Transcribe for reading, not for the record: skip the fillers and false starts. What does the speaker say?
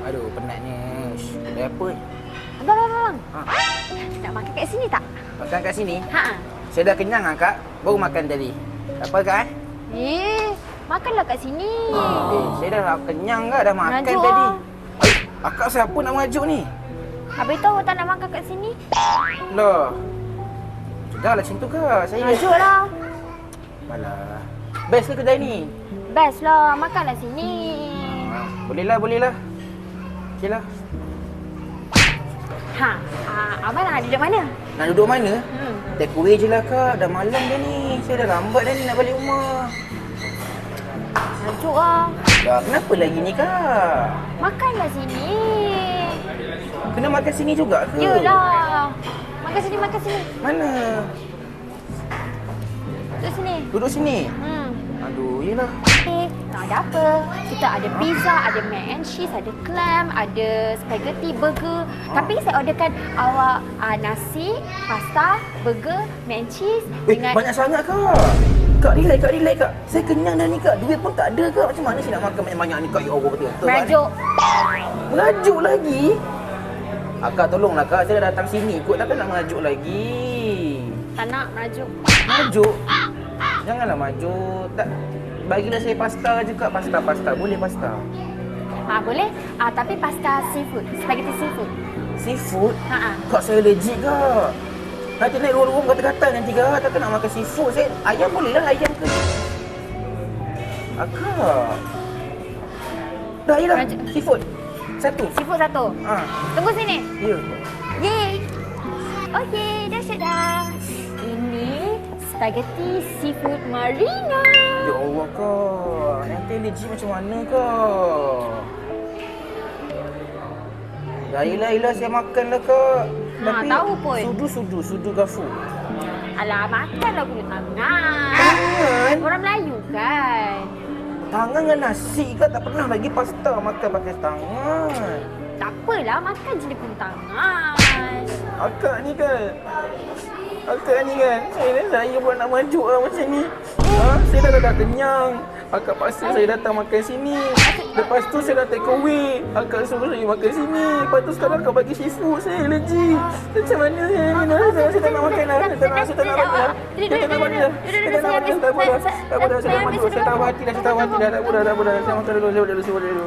Aduh, penatnya. Ada apa ni? Abang. Ha. Nak makan kat sini tak? Makan kat sini? Ha. Saya dah kenyang lah, Kak. Baru makan tadi. Apa, Kak? Makanlah kat sini. Saya dah kenyang, Kak. Dah makan Merajuk tadi. lah. Akak siapa nak merajuk ni? Habis tahu tak nak makan kat sini? Loh. Sudahlah macam tu, Kak. Saya Merajuk lah. Malah. Best ke kedai ni? Best lah. Makanlah sini. Bolehlah. Okeylah. Abang nak duduk mana? Nak duduk mana? Hmm. Take away je lah, Kak. Dah malam dah ni. Saya dah lambat dah ni nak balik rumah. Merajuk lah. Dah, kenapa lagi ni, Kak? Makanlah sini. Kena makan sini juga ke? Yelah. Makan sini. Mana? Duduk sini. Duduk sini? Aduh, yelah. Nak ada apa? Kita ada pizza, ada mac and cheese, ada clam, ada spaghetti, burger. Tapi saya orderkan awak nasi, pasta, burger, mac and cheese dengan... Banyak sangat, Kak. Kak, relax, Kak. Saya kenyang dah ni, Kak. Duit pun tak ada, Kak. Macam mana saya nak makan banyak-banyak ni, Kak? Ya Allah, betul-betul. Merajuk. Merajuk lagi? Kak, tolonglah, Kak. Saya dah datang sini kot. Takkan nak merajuk lagi. Tak nak merajuk. Merajuk? Janganlah merajuk. Tak. Bagilah saya pasta je, Kak. Pasta. Boleh pasta? Boleh. Tapi pasta seafood. Spaghetti seafood. Seafood? Ha. Kak, saya legit, Kak. Nanti naik room kata-kata nanti, Kak. Takkan nak makan seafood. Saya ayam boleh lah, ayam ke? Kak. Dah, yelah. Seafood. Satu. Seafood satu. Tunggu sini. Ya. Yeay. Okey, dah siap dah. Ini spaghetti seafood marina. Ya Allah, Kak. Nanti legit macam mana, Kak? Dah, yelah. Saya makan lah, Kak. Tahu pun. Sudu gafu. Alah, makanlah guna tangan. Tangan? Orang Melayu kan. Tangan dengan nasi, Kak. Tak pernah lagi pasta makan pakai tangan. Tak apalah, makan je dia guna tangan. Akak ni kan. Saya pun nak merajuk lah macam ni. Saya dah kenyang. Akak paksa saya datang makan sini. Lepas tu saya dah take away. Akak suruh saya makan sini. Lepas tu sekarang akak bagi seafood. Saya allergy. Macam mana saya ni? Saya tak nak makan lah. Saya tak nak makan lah. Tak apa dah. Saya tahu hati dah. Tak apa dah. Saya makan dulu. Saya makan dulu.